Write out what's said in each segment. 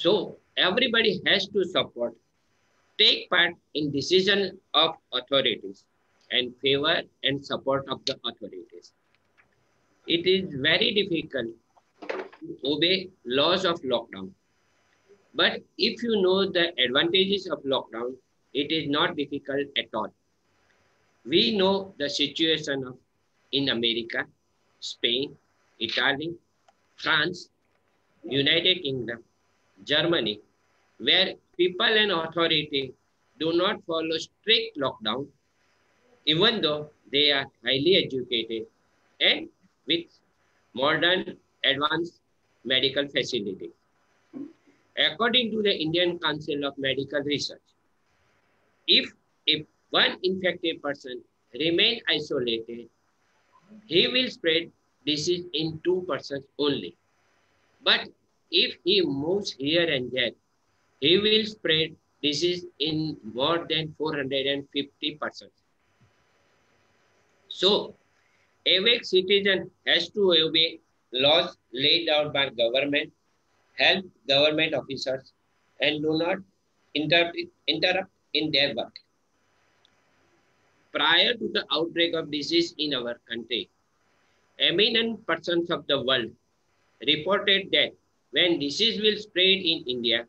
So everybody has to support, take part in decision of authorities and favor and support of the authorities. It is very difficult to obey laws of lockdown. But if you know the advantages of lockdown, it is not difficult at all. We know the situation of in America, Spain, Italy, France, United Kingdom, Germany, where people and authority do not follow strict lockdown, even though they are highly educated and with modern advanced medical facilities. According to the Indian Council of Medical Research, if one infected person remain isolated, he will spread disease in two persons only. But if he moves here and there, he will spread disease in more than 450 persons. So, every citizen has to obey laws laid out by government, help government officers, and do not interrupt in their work. Prior to the outbreak of disease in our country, eminent persons of the world reported that when disease will spread in India,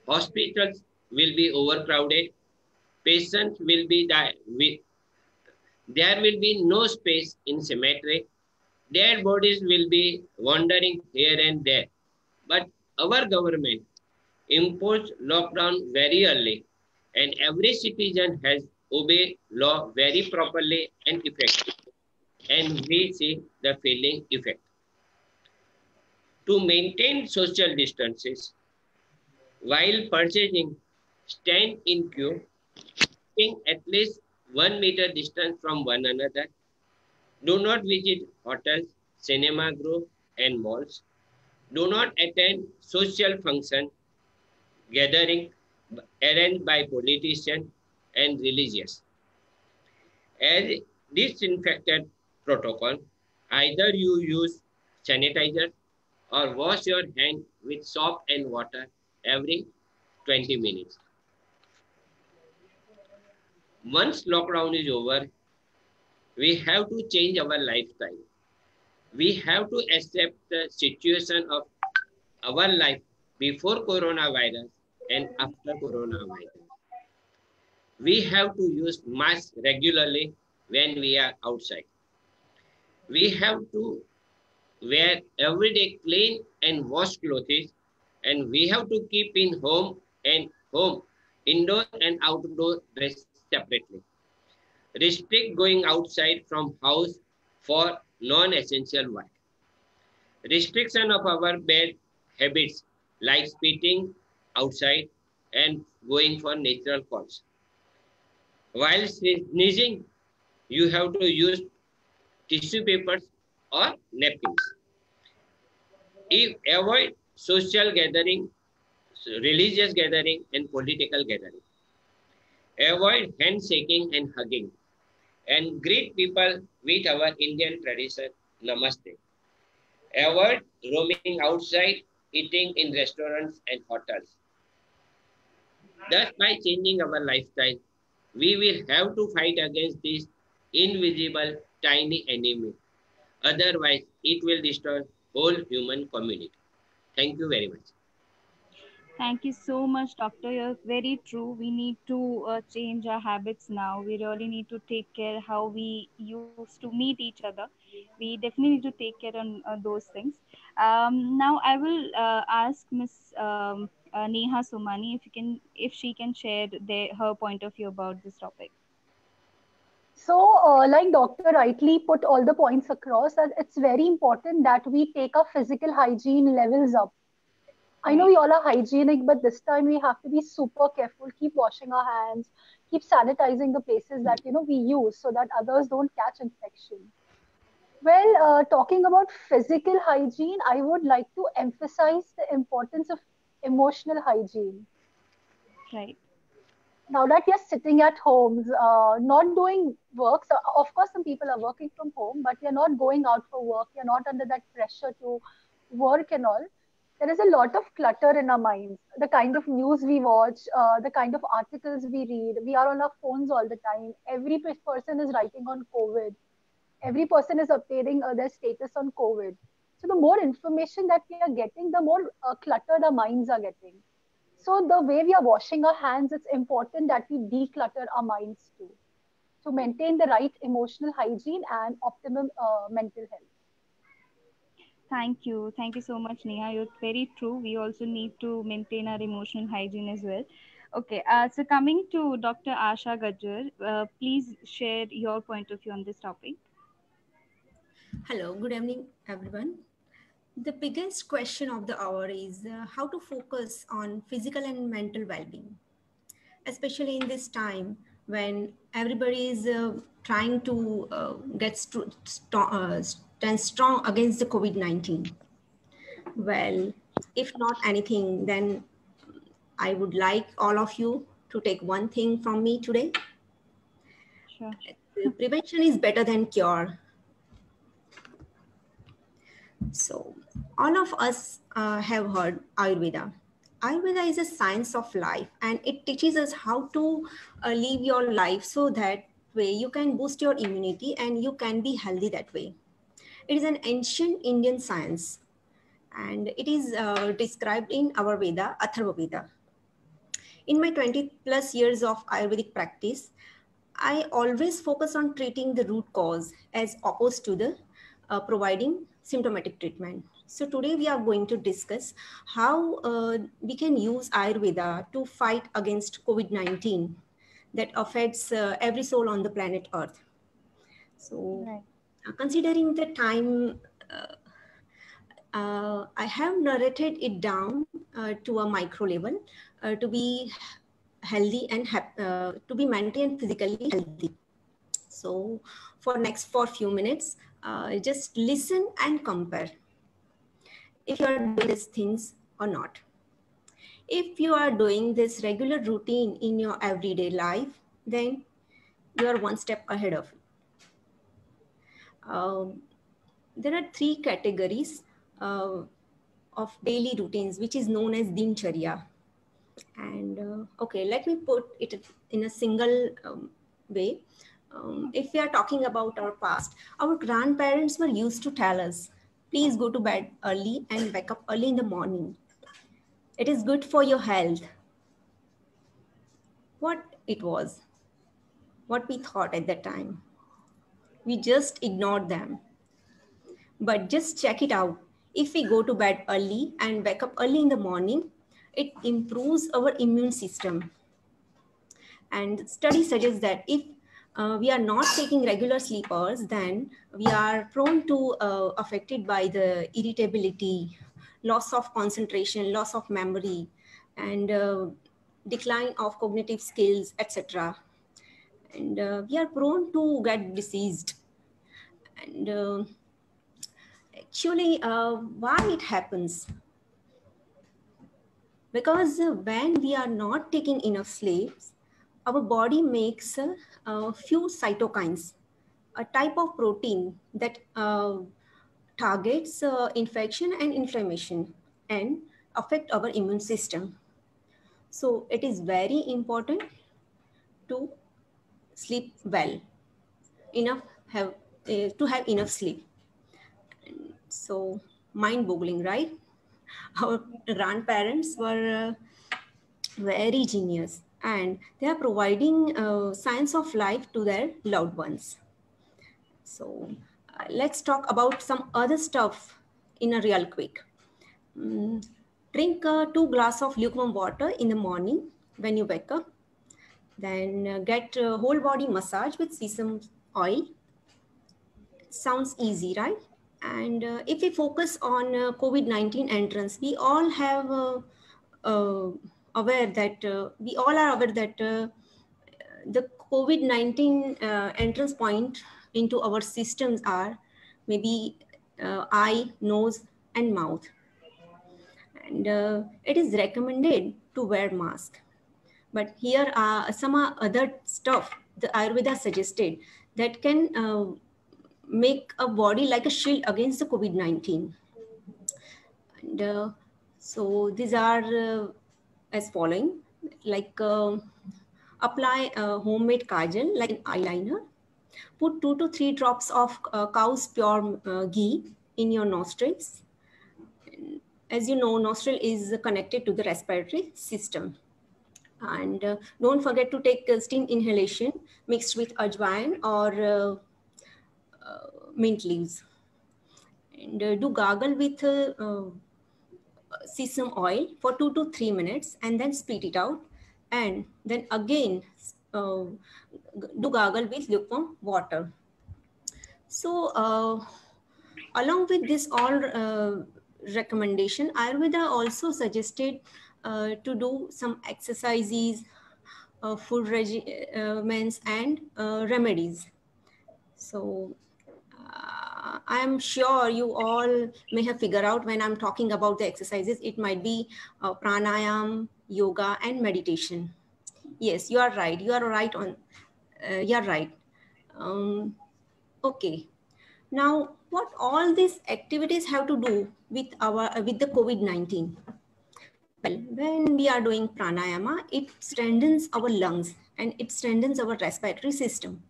hospitals will be overcrowded, patients will be die, there will be no space in cemetery, dead bodies will be wandering here and there. But our government imposed lockdown very early, and every citizen has obeyed law very properly and effectively. And we see the feeling effect. To maintain social distances, while purchasing, stand in queue, keeping at least 1 meter distance from one another. Do not visit hotels, cinema group, and malls. Do not attend social function, gathering arranged by politicians and religious. As disinfectant protocol, either you use sanitizer or wash your hand with soap and water every 20 minutes. Once lockdown is over, we have to change our lifestyle. We have to accept the situation of our life before coronavirus and after coronavirus. We have to use masks regularly when we are outside. We have to wear everyday clean and washed clothes, and we have to keep in home, indoor and outdoor dress separately. Restrict going outside from house for non-essential work. Restriction of our bad habits like spitting outside and going for natural calls. While sneezing, you have to use tissue papers or napkins. Avoid social gathering, religious gathering, and political gathering. Avoid handshaking and hugging. And greet people with our Indian tradition, Namaste. Avoid roaming outside, eating in restaurants and hotels. Thus, by changing our lifestyle, we will have to fight against this invisible tiny enemy. Otherwise, it will destroy whole human community. Thank you very much. Thank you so much, Doctor. You're very true. We need to change our habits now. We really need to take care how we used to meet each other. We definitely need to take care on those things. Now, I will ask Miss Neha Somani if she can share her point of view about this topic. So, like Doctor rightly put all the points across, that it's very important that we take our physical hygiene levels up. I know we all are hygienic, but this time we have to be super careful, keep washing our hands, keep sanitizing the places that we use so that others don't catch infection. Well, talking about physical hygiene, I would like to emphasize the importance of emotional hygiene. Right. Now that we are sitting at homes, not doing work, so of course some people are working from home, but we are not going out for work, we are not under that pressure to work and all. There is a lot of clutter in our minds. The kind of news we watch, the kind of articles we read, we are on our phones all the time. Every person is writing on COVID. Every person is updating their status on COVID. So the more information that we are getting, the more cluttered our minds are getting. So the way we are washing our hands, it's important that we declutter our minds too, to maintain the right emotional hygiene and optimum mental health. Thank you. Thank you so much, Neha. You're very true. We also need to maintain our emotional hygiene as well. Okay, so coming to Dr. Asha Gajjar, please share your point of view on this topic. Hello, good evening, everyone. The biggest question of the hour is how to focus on physical and mental well-being, especially in this time when everybody is trying to stand strong against the COVID-19. Well, if not anything, then I would like all of you to take one thing from me today. Sure. Prevention is better than cure. So all of us have heard Ayurveda. Ayurveda is a science of life, and it teaches us how to live your life so that way you can boost your immunity and you can be healthy that way. It is an ancient Indian science, and it is described in our Veda, Atharva Veda. In my 20 plus years of Ayurvedic practice, I always focus on treating the root cause as opposed to the providing symptomatic treatment. So today we are going to discuss how we can use Ayurveda to fight against COVID-19 that affects every soul on the planet Earth. So Right. Considering the time, I have narrated it down to a micro level to be healthy and to be mentally and physically healthy. So for few minutes, just listen and compare if you are doing these things or not. If you are doing this regular routine in your everyday life, then you are one step ahead of it. There are three categories of daily routines, which is known as Dincharya. And okay, let me put it in a single way. If we are talking about our past, our grandparents were used to tell us, please go to bed early and wake up early in the morning. It is good for your health. What it was, what we thought at that time. We just ignored them. But just check it out. If we go to bed early and wake up early in the morning, it improves our immune system. And studies suggest that if we are not taking regular sleepers, then we are prone to affected by the irritability, loss of concentration, loss of memory, and decline of cognitive skills, etc. And we are prone to get diseased. And actually, why it happens? Because when we are not taking enough sleep, our body makes a few cytokines, a type of protein that targets infection and inflammation and affect our immune system. So it is very important to sleep well, to have enough sleep. So mind-boggling, right? Our grandparents were very genius, and they are providing science of life to their loved ones. So let's talk about some other stuff in a real quick. Drink 2 glasses of lukewarm water in the morning when you wake up. Then get a whole body massage with sesame oil. It sounds easy, right? And if we focus on COVID-19 entrance, we all have aware that we all are aware that the COVID-19 entrance point into our systems are maybe eye, nose, and mouth. And it is recommended to wear mask. But here are some other stuff the Ayurveda suggested that can make a body like a shield against the COVID-19. And So these are as following, like apply homemade kajal like an eyeliner. Put 2 to 3 drops of cow's pure ghee in your nostrils. As you know, nostril is connected to the respiratory system. And don't forget to take steam inhalation mixed with ajwain or mint leaves. And do gargle with sesame oil for 2 to 3 minutes and then spit it out. And then again, do gargle with lukewarm water. So along with this all recommendation, Ayurveda also suggested to do some exercises, food regimens and remedies. So I am sure you all may have figured out when I'm talking about the exercises, it might be pranayam, yoga and meditation. Yes, you are right. You are right on. You're right. Okay. Now, what all these activities have to do with the COVID-19? Well, when we are doing pranayama, it strengthens our lungs and it strengthens our respiratory system.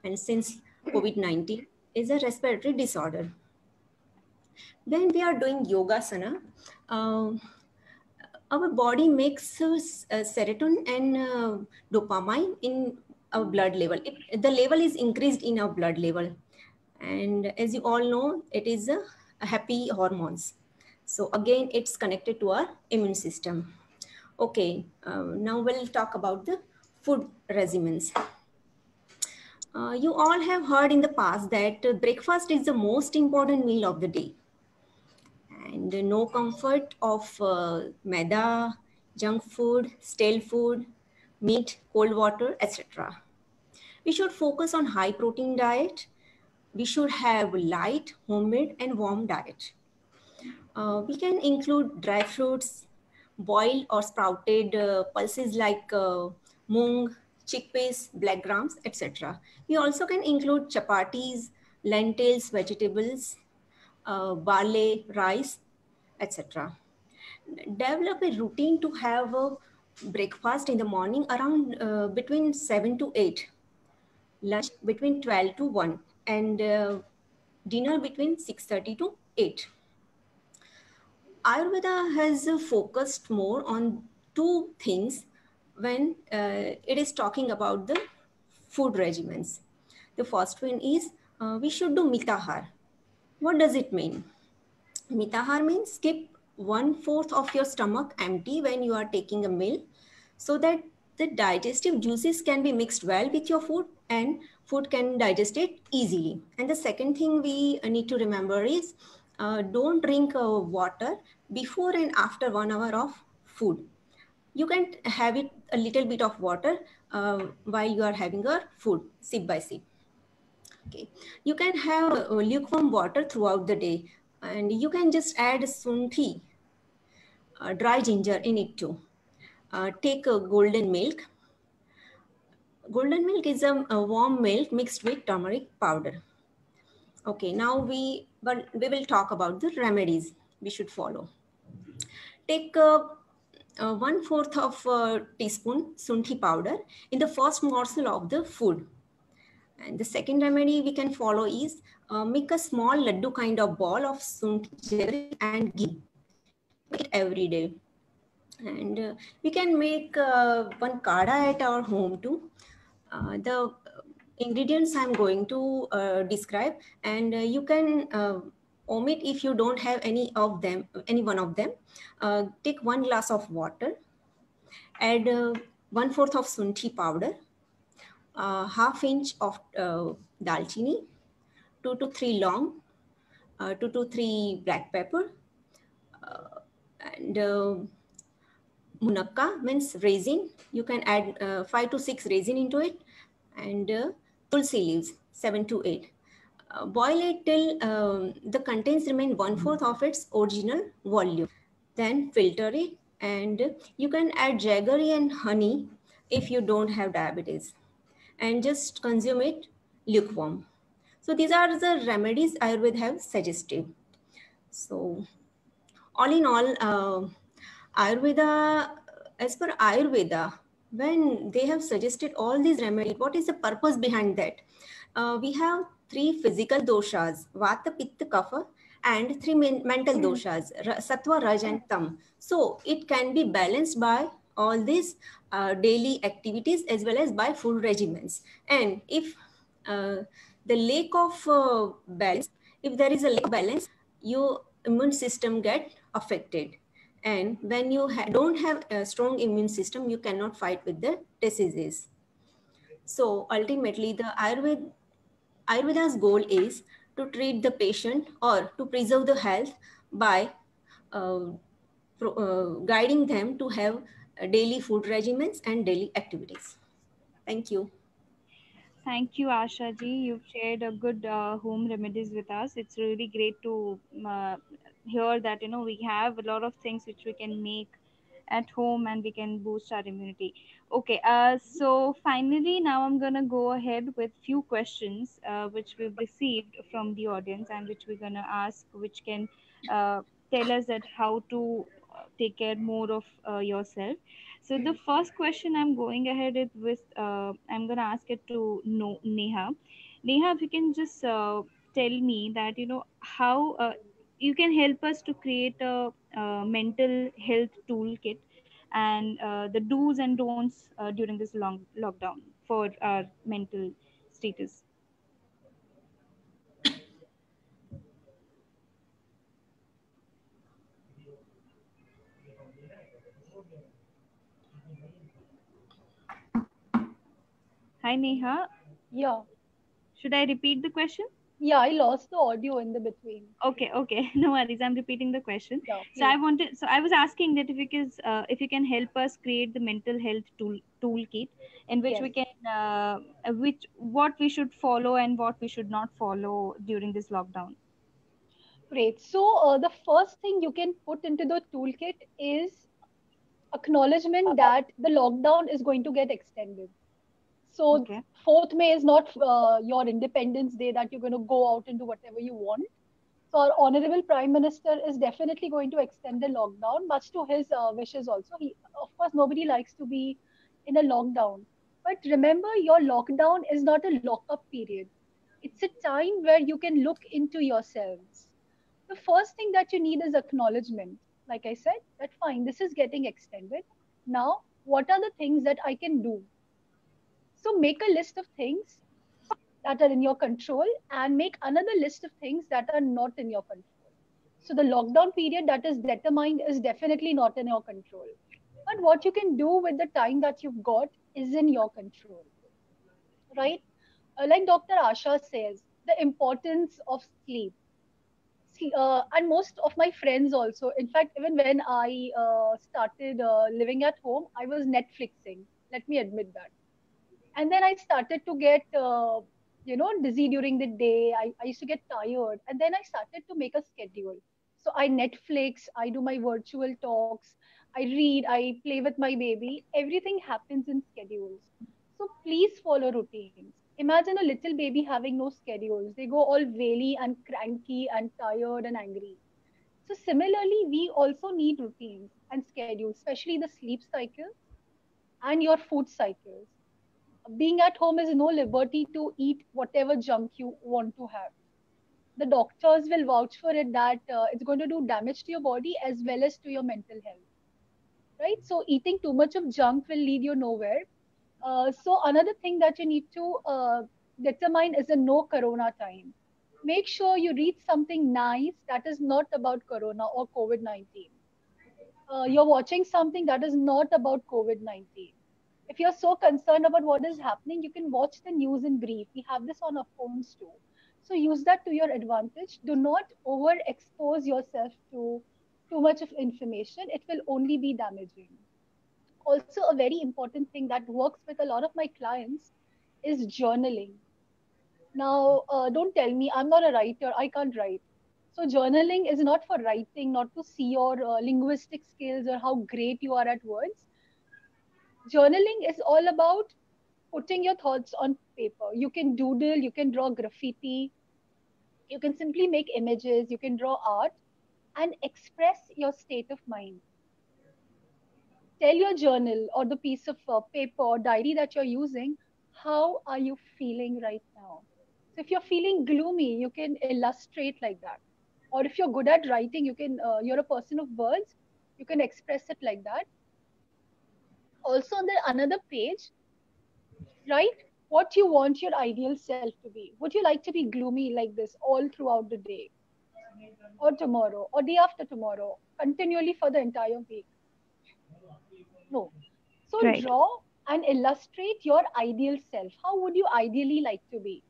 And since COVID-19 is a respiratory disorder, when we are doing yogasana, our body makes serotonin and dopamine in our blood level. The level is increased in our blood level. And as you all know, it is a happy hormones. So again, it's connected to our immune system. Okay, now we'll talk about the food regimens. You all have heard in the past that breakfast is the most important meal of the day. And no comfort of maida, junk food, stale food, meat, cold water, etc. We should focus on high protein diet. We should have light, homemade and warm diet. We can include dry fruits, boiled or sprouted pulses like mung, chickpeas, black grams, etc. We also can include chapatis, lentils, vegetables, barley, rice, etc. Develop a routine to have a breakfast in the morning around between 7 to 8, lunch between 12 to 1, and dinner between 6:30 to 8. Ayurveda has focused more on two things when it is talking about the food regimens. The first one is we should do mitahar. What does it mean? Mitahar means keep 1/4 of your stomach empty when you are taking a meal so that the digestive juices can be mixed well with your food and food can digest it easily. And the second thing we need to remember is don't drink water before and after 1 hour of food. You can have it a little bit of water while you are having your food, sip by sip. Okay, you can have lukewarm water throughout the day, and you can just add sunthi, dry ginger in it too. Take a golden milk. Golden milk is a warm milk mixed with turmeric powder. Okay, now we will talk about the remedies we should follow. Take 1/4 of a teaspoon sunthi powder in the first morsel of the food. And the second remedy we can follow is make a small laddu kind of ball of sunthi and ghee. It every day. And we can make one kada at our home too. The ingredients I'm going to describe, and you can omit if you don't have any one of them. Take 1 glass of water, add 1/4 of sunthi powder, 1/2 inch of dalchini, 2 to 3 long, 2 to 3 black pepper, and munakka means raisin. You can add 5 to 6 raisin into it, and tulsi leaves 7 to 8. Boil it till the contents remain 1/4 of its original volume. Then filter it, and you can add jaggery and honey if you don't have diabetes, and just consume it lukewarm. So these are the remedies Ayurveda have suggested. So all in all, Ayurveda, as per Ayurveda, when they have suggested all these remedies, what is the purpose behind that? We have three physical doshas, vata, pitta, kapha, and three mental doshas, sattva, raj, and tam. So it can be balanced by all these daily activities as well as by food regimens. And if the lack of balance, if there is a lack of balance, your immune system get affected. And when you don't have a strong immune system, you cannot fight with the diseases. So ultimately, the Ayurveda's goal is to treat the patient or to preserve the health by uh, guiding them to have daily food regimens and daily activities. Thank you. Thank you, Asha ji. You've shared a good home remedies with us. It's really great to hear that we have a lot of things which we can make at home and we can boost our immunity. Okay, so finally now I'm gonna go ahead with few questions which we've received from the audience and which we're gonna ask, which can tell us that how to take care more of yourself. So the first question I'm going ahead with, I'm gonna ask it to Neha. Neha, if you can just tell me that how you can help us to create a, mental health toolkit and the do's and don'ts during this long lockdown for our mental status. Hi Neha, Yeah. should I repeat the question? Yeah, I lost the audio in the between. Okay, no worries. I'm repeating the question. Yeah, So I please. wanted, so I was asking that if you can help us create the mental health toolkit in which Yes. we can, which what we should follow and what we should not follow during this lockdown. Great. So the first thing you can put into the toolkit is acknowledgement that the lockdown is going to get extended. So Okay. 4th May is not your Independence Day that you're going to go out and do whatever you want. So our honorable Prime Minister is definitely going to extend the lockdown, much to his wishes also. Of course, nobody likes to be in a lockdown. But remember, your lockdown is not a lockup period. It's a time where you can look into yourselves. The first thing that you need is acknowledgement. Like I said, that fine, this is getting extended. Now, what are the things that I can do? So make a list of things that are in your control and make another list of things that are not in your control. So the lockdown period that is determined is definitely not in your control. But what you can do with the time that you've got is in your control, right? Like Dr. Asha says, the importance of sleep. See, and most of my friends also, in fact, even when I started living at home, I was Netflixing. Let me admit that. And then I started to get dizzy during the day. I used to get tired, and then I started to make a schedule. So I Netflix, I do my virtual talks, I read, I play with my baby. Everything happens in schedules. So please follow routines. Imagine a little baby having no schedules. They go all wily and cranky and tired and angry. So similarly, we also need routines and schedules, especially the sleep cycle and your food cycles. Being at home is no liberty to eat whatever junk you want to have. The doctors will vouch for it that it's going to do damage to your body as well as to your mental health, right? So eating too much of junk will lead you nowhere. So another thing that you need to determine is a no corona time. Make sure you read something nice that is not about corona or COVID-19. You're watching something that is not about COVID-19. If you're so concerned about what is happening, you can watch the news in brief. We have this on our phones too. So use that to your advantage. Do not overexpose yourself to too much of information. It will only be damaging. Also, a very important thing that works with a lot of my clients is journaling. Now, don't tell me I'm not a writer, I can't write. So, journaling is not for writing, not to see your linguistic skills or how great you are at words. Journaling is all about putting your thoughts on paper. You can doodle, you can draw graffiti, you can simply make images, you can draw art, and express your state of mind. Tell your journal or the piece of paper or diary that you're using, how are you feeling right now? So if you're feeling gloomy, you can illustrate like that. Or if you're good at writing, you're a person of words, you can express it like that. Also on the another page, write what you want your ideal self to be. Would you like to be gloomy like this all throughout the day, or tomorrow, or day after tomorrow, continually for the entire week? No. So Right. draw and illustrate your ideal self. How would you ideally like to be?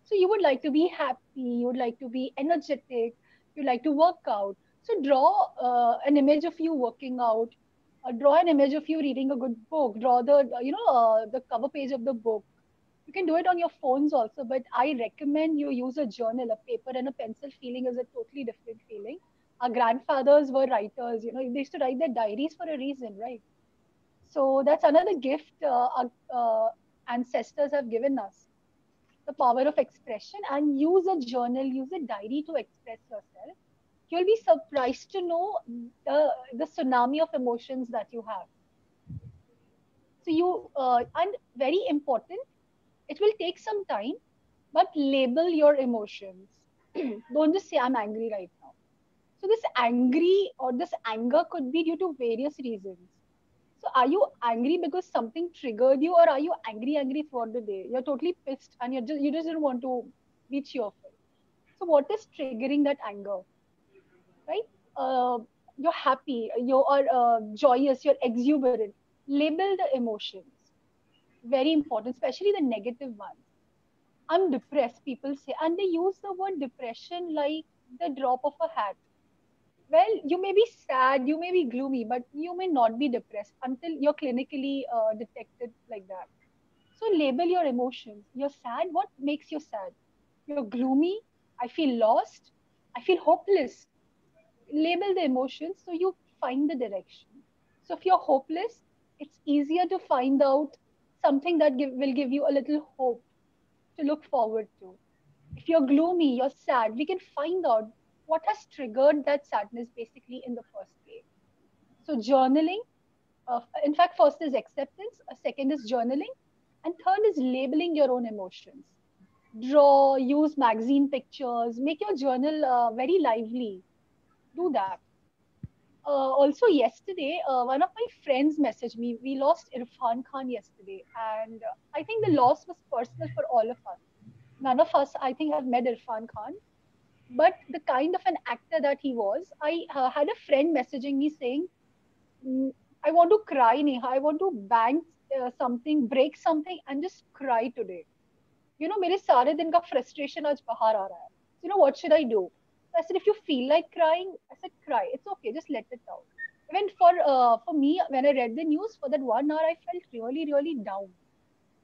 So you would like to be happy, you would like to be energetic, you like to work out. So draw an image of you working out, draw an image of you reading a good book, draw the cover page of the book. You can do it on your phones also, but I recommend you use a journal. A paper and a pencil feeling is a totally different feeling. Our grandfathers were writers, they used to write their diaries for a reason, right? So that's another gift our ancestors have given us, the power of expression. And use a journal, use a diary to express yourself. You'll be surprised to know the tsunami of emotions that you have. So and very important, it will take some time, but label your emotions. Don't just say, I'm angry right now. So this angry or this anger could be due to various reasons. So are you angry because something triggered you, or are you angry throughout the day? You're totally pissed and you just don't want to be cheerful. So what is triggering that anger, right? Uh, you're happy, you are joyous, you're exuberant. Label the emotions. Very important, especially the negative ones. I'm depressed, people say, and they use the word depression like the drop of a hat. Well, you may be sad, you may be gloomy, but you may not be depressed until you're clinically detected like that. So label your emotions. You're sad. What makes you sad? You're gloomy. I feel lost. I feel hopeless. Label the emotions so you find the direction. So if you're hopeless, it's easier to find out something that will give you a little hope to look forward to. If you're gloomy, you're sad, we can find out what has triggered that sadness basically in the first place. So journaling, in fact, first is acceptance, second is journaling, and third is labeling your own emotions. Draw, use magazine pictures, make your journal very lively. Do that. Also, yesterday, one of my friends messaged me. We lost Irfan Khan yesterday, and I think the loss was personal for all of us. None of us, I think, have met Irfan Khan, but the kind of an actor that he was, I had a friend messaging me saying, "Mm, I want to cry, Neha. I want to bang something, break something, and just cry today. मेरे सारे दिन का frustration आज बाहर आ रहा है. So, what should I do?" So I said, if you feel like crying, I said, cry. It's okay. Just let it out. Even for me, when I read the news for that 1 hour, I felt really, really down.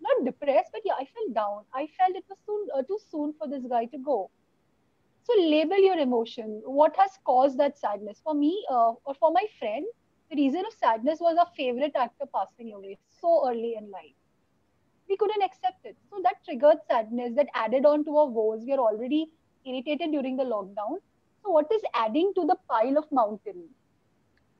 Not depressed, but yeah, I felt down. I felt it was too soon for this guy to go. So label your emotion. What has caused that sadness? For me, or for my friend, the reason of sadness was our favorite actor passing away so early in life. We couldn't accept it. So that triggered sadness, that added on to our woes. We are already irritated during the lockdown. So what is adding to the pile of mountain?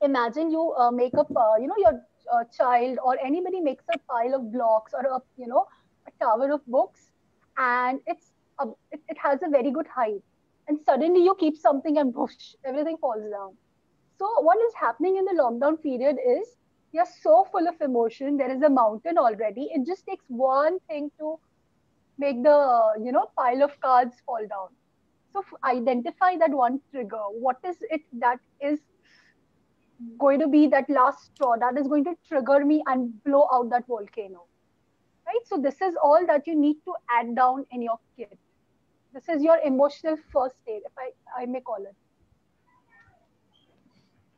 Imagine you make up, your child or anybody makes a pile of blocks or a tower of books, and it has a very good height. And suddenly you keep something and whoosh, everything falls down. So what is happening in the lockdown period is you're so full of emotion. There is a mountain already. It just takes one thing to make the pile of cards fall down. So identify that one trigger. What is it that is going to be that last straw that is going to trigger me and blow out that volcano? Right. So this is all that you need to add down in your kit. This is your emotional first aid, if I may call it.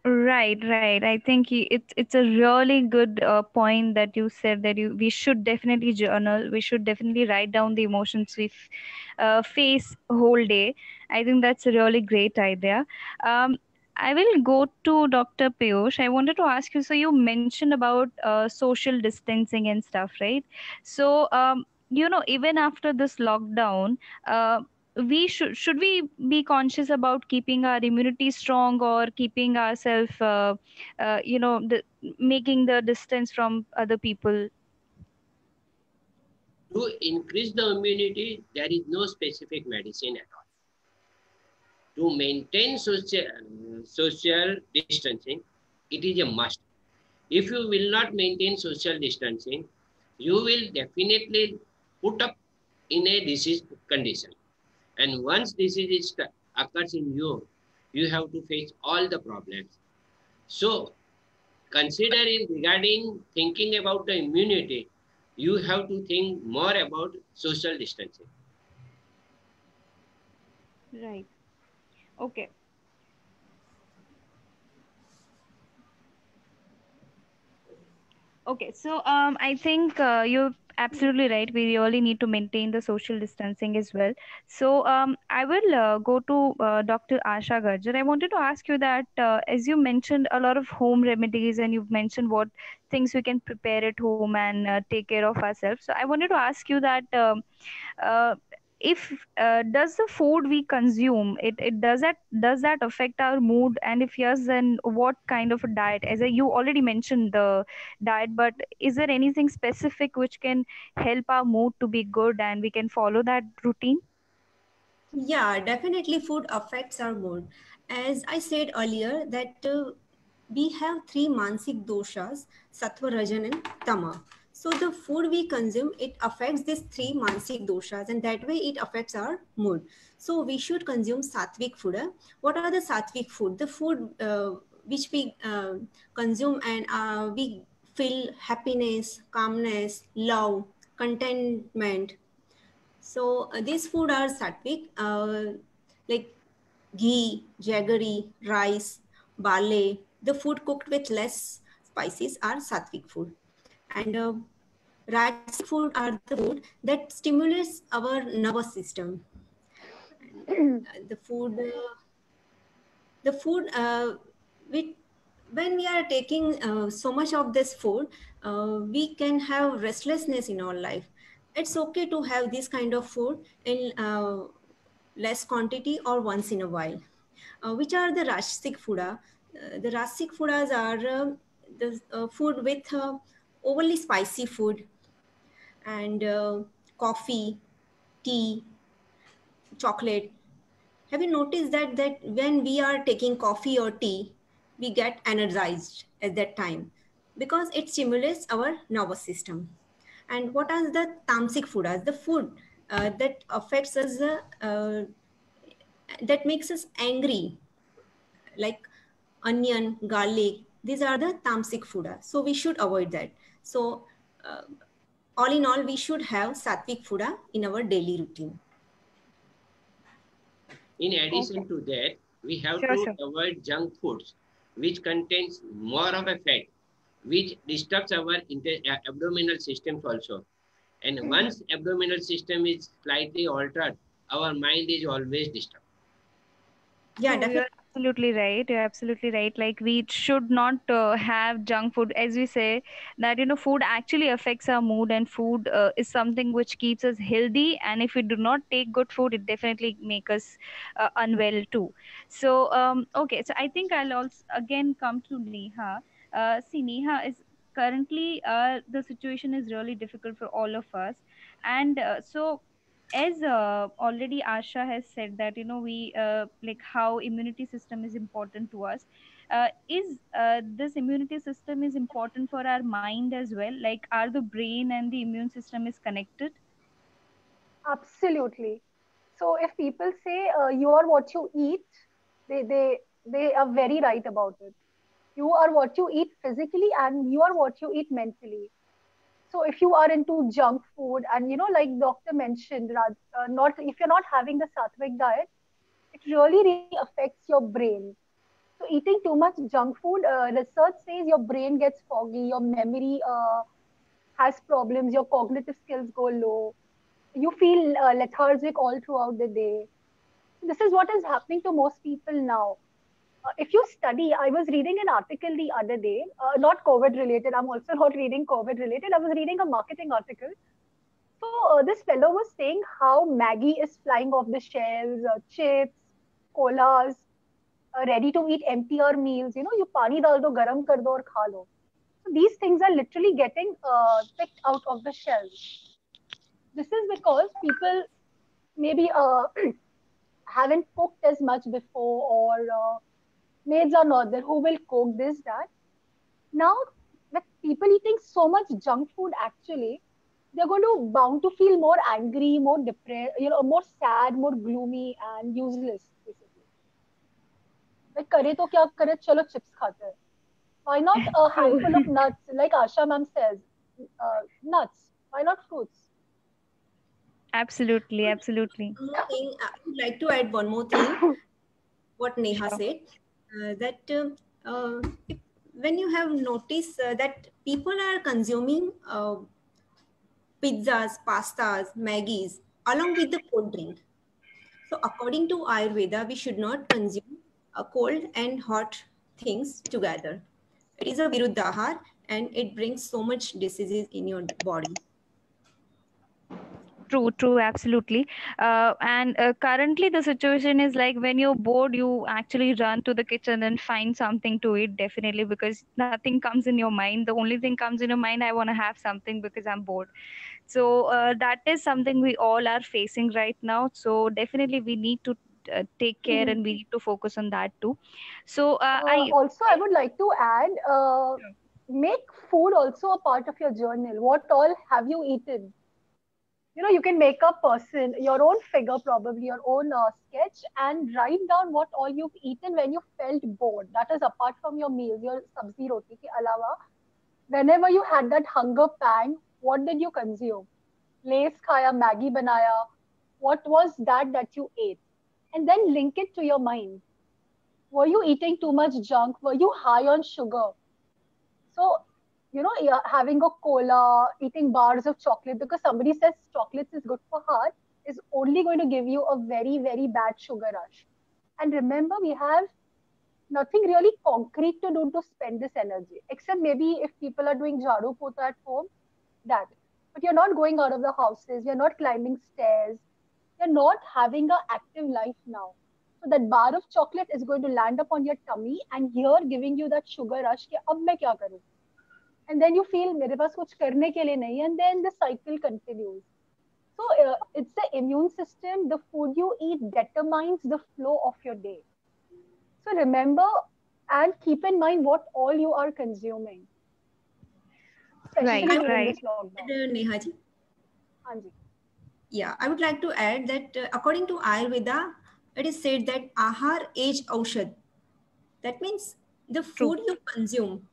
Right, right. I think it's a really good point that you said, that we should definitely journal. We should definitely write down the emotions we face whole day. I think that's a really great idea. I will go to Dr. Piyush. I wanted to ask you. So you mentioned about social distancing and stuff, right? So even after this lockdown, we should we be conscious about keeping our immunity strong or keeping ourselves making the distance from other people? To increase the immunity, there is no specific medicine at all. To maintain social distancing, it is a must. If you will not maintain social distancing, you will definitely put up in a disease condition. And once disease occurs in you, you have to face all the problems. So, considering regarding thinking about the immunity, you have to think more about social distancing. Right. Okay. Okay, so I think you're absolutely right. We really need to maintain the social distancing as well. So I will go to Dr. Asha Garjar. I wanted to ask you that as you mentioned a lot of home remedies and you've mentioned what things we can prepare at home and take care of ourselves. So I wanted to ask you that uh, if does the food we consume it does that affect our mood, and if yes, then what kind of a diet, you already mentioned the diet, but is there anything specific which can help our mood to be good and we can follow that routine? Yeah, definitely food affects our mood. As I said earlier, that we have three mansik doshas, sattva, rajan, and tama. So the food we consume, it affects these three mansik doshas, and that way it affects our mood. So we should consume sattvic food. What are the sattvic food? The food which we consume and we feel happiness, calmness, love, contentment. So these food are sattvic, like ghee, jaggery, rice, barley. The food cooked with less spices are sattvic food. And Rajasic food are the food that stimulates our nervous system. The food, we, when we are taking so much of this food, we can have restlessness in our life. It's okay to have this kind of food in less quantity or once in a while. Which are the Rajasic food? The Rajasic foods are the food with overly spicy food and coffee, tea, chocolate. Have you noticed that when we are taking coffee or tea, we get energized at that time because it stimulates our nervous system. And what are the tamasic food? As the food that affects us, that makes us angry, like onion, garlic. These are the tamasic food. So we should avoid that. So uh, all in all, we should have sattvic food in our daily routine. In Okay. addition to that, we have Sure, to sure. avoid junk foods, which contains more of a fat, which disturbs our abdominal systems also. And once abdominal system is slightly altered, our mind is always disturbed. Yeah, True, definitely. you're absolutely right. You're absolutely right. Like we should not have junk food, as we say that food actually affects our mood, and food is something which keeps us healthy. And if we do not take good food, it definitely make us unwell too. So okay, so I think I'll also again come to Neha. See, Neha is currently the situation is really difficult for all of us, and so as already Asha has said that we like how immunity system is important to us. Is this immunity system is important for our mind as well? Like, are the brain and the immune system is connected? Absolutely. So if people say you are what you eat, they are very right about it. You are what you eat physically, and you are what you eat mentally. So if you are into junk food, and like doctor mentioned, not if you're not having the sattvic diet, it really affects your brain. So eating too much junk food, research says your brain gets foggy, your memory has problems, your cognitive skills go low, you feel lethargic all throughout the day. This is what is happening to most people now. If you study, I was reading an article the other day, not COVID related. I'm also not reading COVID related. I was reading a marketing article. So this fellow was saying how Maggie is flying off the shelves, chips, colas, ready to eat emptier meals. You pani dal do, garam kar do aur kha lo. So these things are literally getting picked out of the shelves. This is because people maybe haven't cooked as much before, or maids are not there who will cook this, that. Now, with people eating so much junk food, actually, they're going to bound to feel more angry, more depressed, more sad, more gloomy, and useless, basically. Like, करे तो क्या करे, चलो chips खाते हैं. Why not a True. handful of nuts, like Asha ma'am says, nuts? Why not fruits? Absolutely, absolutely. One more thing, I would like to add one more thing. What Neha Sure. said, that if, when you have noticed that people are consuming pizzas, pastas, Maggies along with the cold drink. So according to Ayurveda, we should not consume cold and hot things together. It is a viruddhahar and it brings so much diseases in your body. True, true, absolutely. And currently, the situation is like when you're bored, you actually run to the kitchen and find something to eat, definitely, because nothing comes in your mind. The only thing comes in your mind, I want to have something because I'm bored. So that is something we all are facing right now. So definitely, we need to take care Mhm. and we need to focus on that too. So I, Also, I would like to add, make food also a part of your journal. What all have you eaten? You can make a person, your own figure, probably your own sketch, and write down what all you've eaten when you felt bored. That is apart from your meals, your sabzi roti ke alawa. Whenever you had that hunger pang, what did you consume? Lays khaya, Maggie banaya. What was that you ate? And then link it to your mind. Were you eating too much junk? Were you high on sugar? So, yeah, having a cola, eating bars of chocolate because somebody says chocolates is good for heart is only going to give you a very, very bad sugar rush. And remember, we have nothing really concrete to do to spend this energy, except maybe if people are doing jharu pota at home, that. But you're not going out of the houses, you're not climbing stairs, you're not having an active life now. So that bar of chocolate is going to land up on your tummy and here giving you that sugar rush. कि अब मैं क्या करूं? And then you feel मेरे पास कुछ करने के लिए नहीं, and then the cycle continues. So it's the immune system. The food you eat determines the flow of your day. So remember and keep in mind what all you are consuming, right, especially during right. this lockdown. Neha ji. Anji. Yeah, I would like to add that according to Ayurveda, it is said that ahar age aushad. That means the True. food you consume,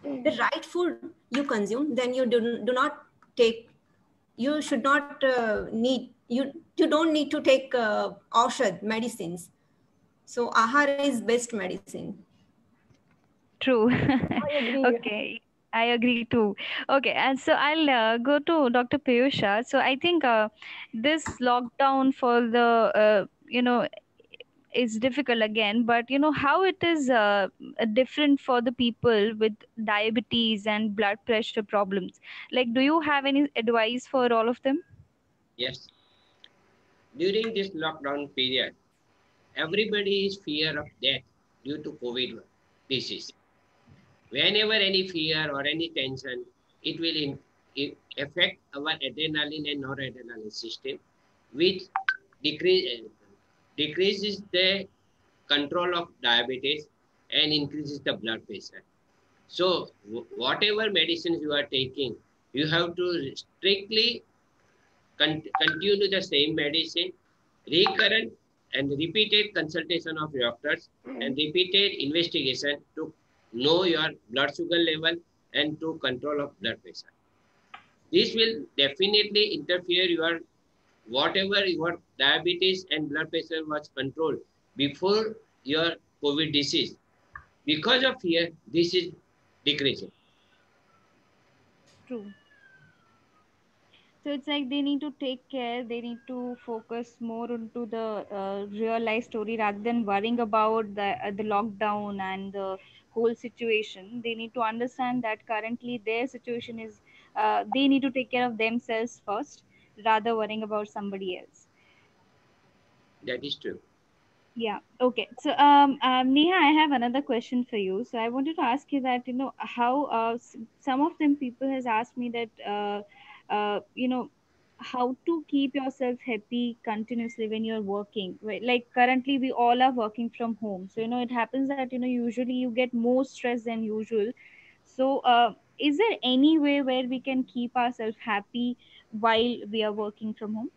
the right food you consume, then you do not take, you should not you don't need to take aushad medicines. So ahar is best medicine. True. I agree. Okay. I agree too. Okay, and so I'll go to Dr. Piyusha. So I think this lockdown for the is difficult again, but how it is different for the people with diabetes and blood pressure problems. Like, do you have any advice for all of them? Yes. During this lockdown period, everybody is fear of death due to COVID disease. Whenever any fear or any tension, it will affect our adrenaline and noradrenaline system, which decreases the control of diabetes and increases the blood pressure. So, whatever medicines you are taking, you have to strictly continue the same medicine, recurrent and repeated consultation of doctors and repeated investigation to know your blood sugar level and to control of blood pressure. This will definitely interfere your whatever your diabetes and blood pressure was controlled before your COVID disease. Because of fear, this is decreasing. True. So it's like they need to take care, they need to focus more into the real life story rather than worrying about the lockdown and the whole situation. They need to understand that currently their situation is they need to take care of themselves first. rather worrying about somebody else. That is true. Yeah. Okay. So, Neha, I have another question for you. So, I wanted to ask you that, how some of them people has asked me that, how to keep yourself happy continuously when you're working. Right? Like currently, we all are working from home. So, it happens that, usually you get more stress than usual. So, is there any way where we can keep ourselves happy while we are working from home?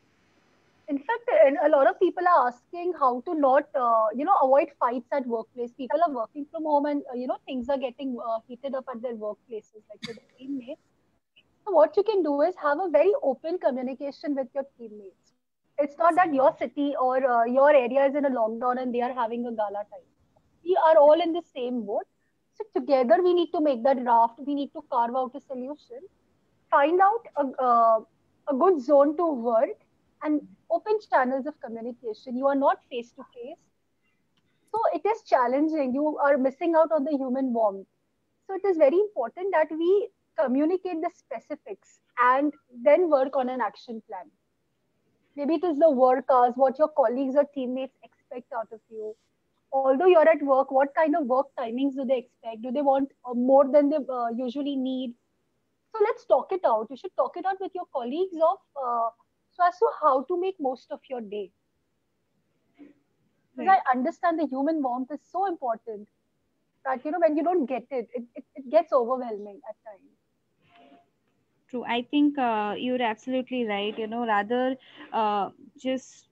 In fact, a lot of people are asking how to not, avoid fights at workplace. People are working from home, and things are getting heated up at their workplaces, like with their teammates. So what you can do is have a very open communication with your teammates. It's not that your city or your area is in a lockdown and they are having a gala time. We are all in the same boat. So together we need to make that raft. We need to carve out a solution, find out a good zone to work, and open channels of communication. You are not face to face, so it is challenging. You are missing out on the human warmth. So it is very important that we communicate the specifics and then work on an action plan. Maybe it is the work hours, what your colleagues or teammates expect out of you. Although you're at work, what kind of work timings do they expect? Do they want more than they usually need? So let's talk it out. You should talk it out with your colleagues of so as to how to make most of your day. Because Right. I understand the human warmth is so important that when you don't get it, it gets overwhelming at times. True. I think you're absolutely right. Rather just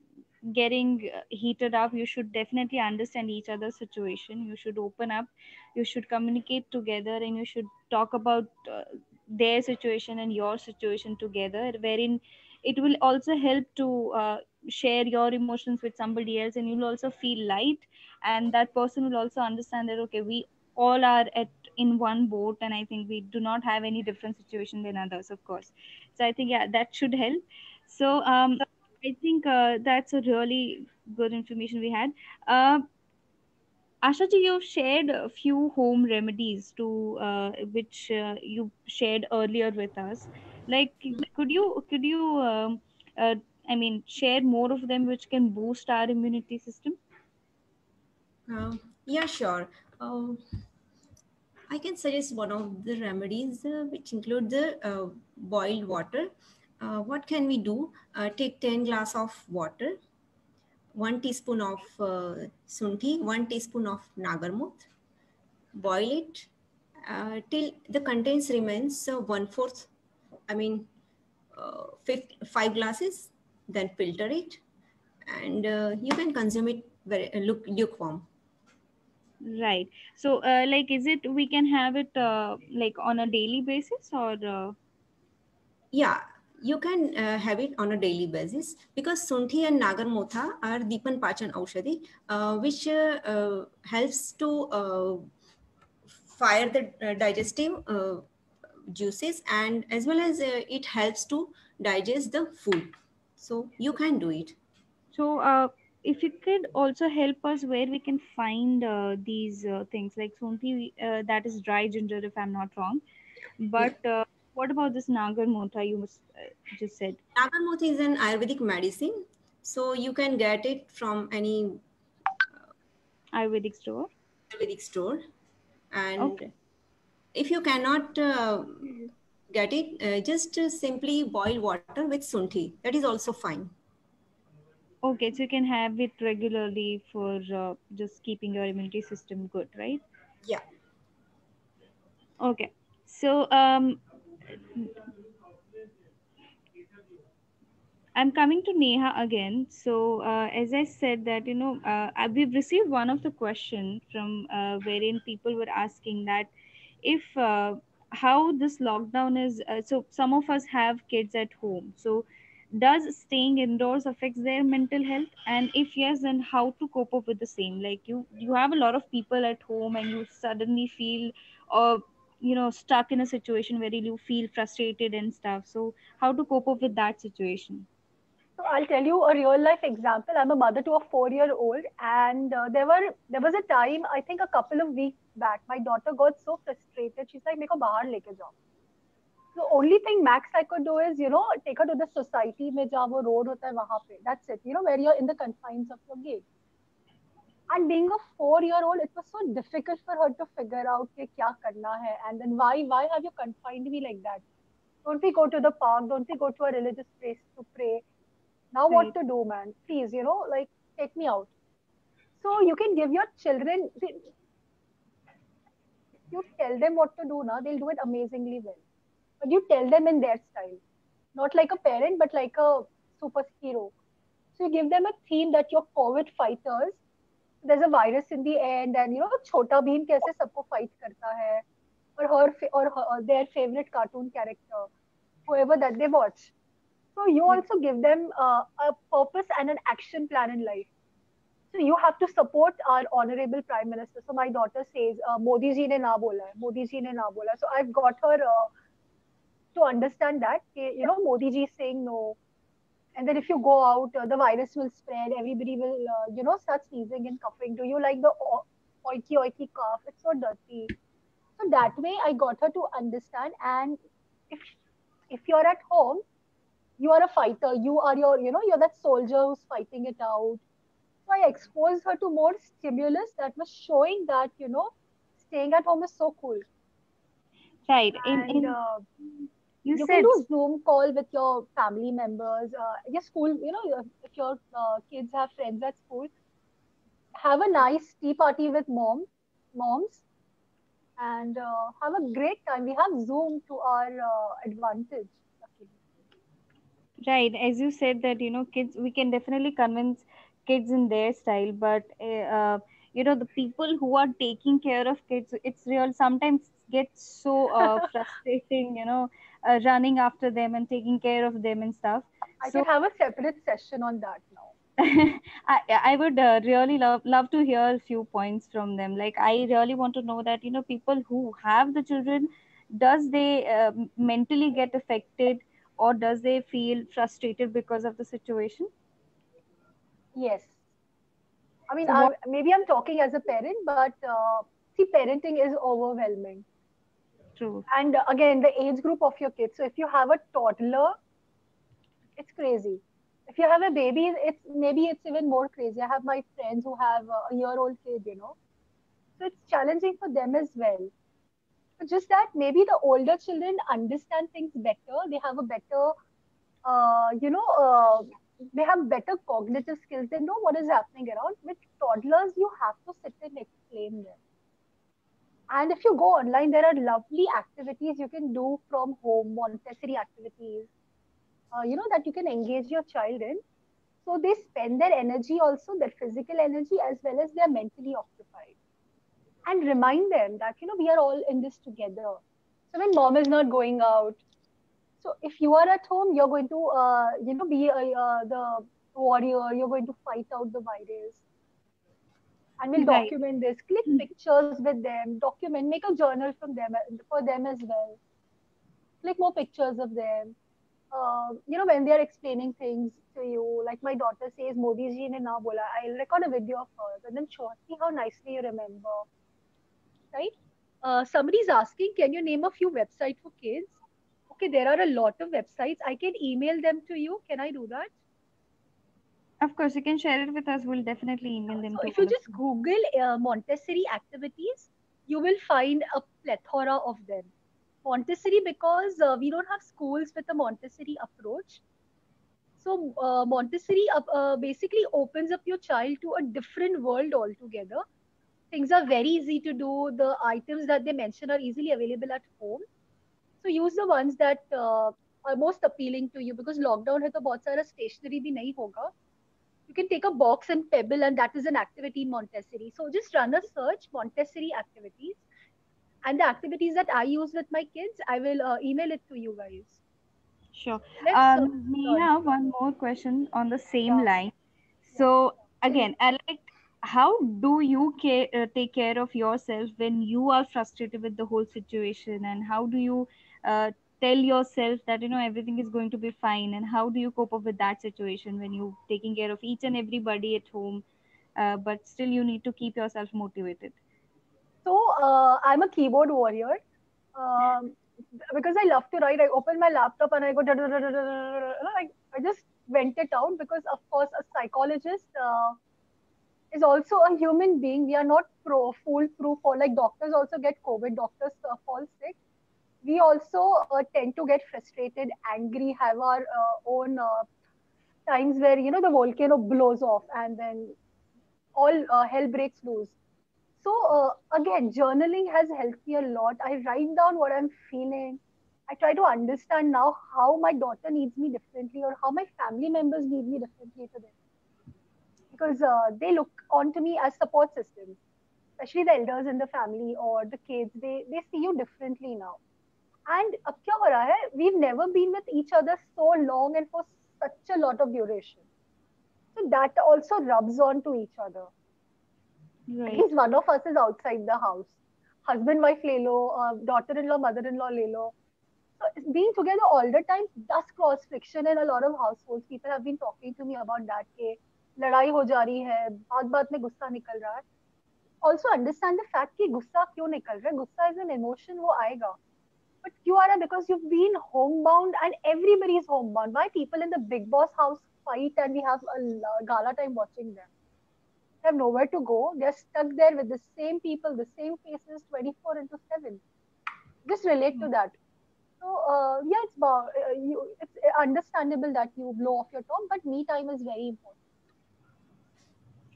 getting heated up, you should definitely understand each other's situation. You should open up, you should communicate together, and you should talk about their situation and your situation together, wherein it will also help to share your emotions with somebody else, and you'll also feel light, and that person will also understand that, okay, we all are at in one boat, and I think we do not have any different situation than others, of course. So I think, yeah, that should help. So I think that's a really good information we had. Asha ji, you've shared a few home remedies to which you shared earlier with us. Like, could you uh, I mean, share more of them which can boost our immunity system? Yeah, sure. Uh, I can suggest one of the remedies which include the boiled water. What can we do? Take 10 glass of water, 1 teaspoon of sunthi, 1 teaspoon of nagarmut, boil it till the contents remains one-fourth, I mean 5 glasses, then filter it, and you can consume it very lukewarm. Right. So, like, is it we can have it like on a daily basis, or Yeah, you can have it on a daily basis because Sunthi and Nagarmotha are Deepan Pachan Aushadhi, which helps to fire the digestive juices, and as well as it helps to digest the food. So you can do it. so? If you could also help us where we can find these things like Sunti, that is dry ginger, if I'm not wrong. Yeah. But what about this Nagar Mota you just said? Nagarmotha is an Ayurvedic medicine, so you can get it from any Ayurvedic store. Ayurvedic store. And Okay. if you cannot get it, just simply boil water with sunthi. That is also fine. Okay, so you can have it regularly for just keeping your immunity system good, right? Yeah. Okay. So I'm coming to Neha again. So, as I said that, we've received one of the question from wherein people were asking that if how this lockdown is. So, some of us have kids at home. So, does staying indoors affects their mental health? And if yes, then how to cope up with the same? Like you have a lot of people at home, and you suddenly feel, stuck in a situation where you feel frustrated and stuff. So, how to cope up with that situation? So I'll tell you a real life example. I'm a mother to a 4-year-old, and there was a time, I think a couple of weeks back, my daughter got so frustrated. She's like, "मेरे को बाहर लेके जाओ." The only thing max I could do is, take her to the society में जहाँ वो road होता है वहाँ पे. That's it. Where you're in the confines of your gate. And being a 4-year-old, it was so difficult for her to figure out कि क्या करना है. And then why have you confined me like that? Don't we go to the park? Don't we go to a religious place to pray? Now what Right. to do, man? Please, like take me out. So you can give your children, you tell them what to do now, they'll do it amazingly well. But you tell them in their style, not like a parent, but like a superhero. So you give them a theme that you're COVID fighters. There's a virus in the air, and Chota Bheem कैसे सबको fight करता है, or their favorite cartoon character, whoever that they watch. So you also give them a purpose and an action plan in life. So you have to support our honorable prime minister. So my daughter says, Modi ji ne na bola hai, Modi ji ne na bola. So I've got her to understand that, Modi ji is saying no. And then if you go out, the virus will spread. Everybody will, start sneezing and coughing. Do you like the oiky cough? It's so dirty. So that way I got her to understand. And if you're at home, you are a fighter. You are you're that soldier who's fighting it out. So I exposed her to more stimulus that was showing that, staying at home is so cool. Right. And you can said do Zoom call with your family members. Your school, if your kids have friends at school, have a nice tea party with moms, and have a great time. We have Zoom to our advantage. right, as you said that kids, we can definitely convince kids in their style, but the people who are taking care of kids, it's real sometimes gets so frustrating, running after them and taking care of them and stuff. I So can have a separate session on that now. I would really love to hear a few points from them. Like, I really want to know that people who have the children, does they mentally get affected, or does they feel frustrated because of the situation? Yes. I mean, So what? maybe I'm talking as a parent, but see, parenting is overwhelming. True. And again, the age group of your kids. So if you have a toddler, it's crazy. If you have a baby, it's even more crazy. I have my friends who have a year-old kid, So it's challenging for them as well. But just that maybe the older children understand things better. They have a better, they have better cognitive skills. They know what is happening around. With toddlers, you have to sit and explain them. And if you go online, there are lovely activities you can do from home, Montessori activities, that you can engage your child in. So they spend their energy also, their physical energy, as well as they're mentally occupied. And remind them that, we are all in this together. So when mom is not going out, so if you are at home, you're going to, be the warrior, you're going to fight out the virus. And we'll Right. document this, click pictures with them, document, make a journal for them as well. Click more pictures of them. When they're explaining things to you, like my daughter says, Modi ji ne na bola, I'll record a video of hers and then show her, see how nicely you remember, right? Somebody's asking, can you name a few websites for kids? Okay, there are a lot of websites. I can email them to you. Can I do that? Of course, you can share it with us. We'll definitely email them So to if you all of just you. Google Montessori activities, you will find a plethora of them. Montessori, because we don't have schools with a Montessori approach. So Montessori basically opens up your child to a different world altogether. Things are very easy to do. The items that they mention are easily available at home. So use the ones that are most appealing to you, because lockdown है तो बहुत सारा stationery भी नहीं होगा. You can take a box and pebble, and that is an activity in Montessori. So just run a search, Montessori activities. And the activities that I use with my kids, I will email it to you guys. Sure. Let's We have one more question on the same Yeah. line. So again, I like, how do you take care of yourself when you are frustrated with the whole situation, and how do you tell yourself that everything is going to be fine, and how do you cope up with that situation when you taking care of each and everybody at home, but still you need to keep yourself motivated? So I'm a keyboard warrior. because I love to write, I open my laptop and I go, I just vent it out because, of course, a psychologist is also a human being. We are not foolproof, or like doctors also get COVID, doctors fall sick. We also tend to get frustrated, angry, have our own times where, the volcano blows off and then all hell breaks loose. So again, journaling has helped me a lot. I write down what I'm feeling. I try to understand now how my daughter needs me differently, or how my family members need me differently today, because they look on to me as support systems, especially the elders in the family or the kids. They see you differently now. And अब क्या हो रहा है? We've never been with each other so long and for such a lot of duration. So that also rubs on to each other. At Right. least one of us is outside the house. Husband, wife ले लो, daughter-in-law, mother-in-law ले लो. So being together all the time does cause friction in a lot of households. People have been talking to me about that. कि लड़ाई हो जा रही है, बात बात में गुस्सा निकल रहा है. Also understand the fact कि गुस्सा क्यों निकल रहा है. गुस्सा is an emotion, वो आएगा. But you are, because you've been homebound and everybody is homebound. Why people in the Big Boss house fight and we have a gala time watching them? They have nowhere to go. They're stuck there with the same people, the same faces 24 into 7. Just relate to that. So, yeah, it's understandable that you blow off your top, but me time is very important.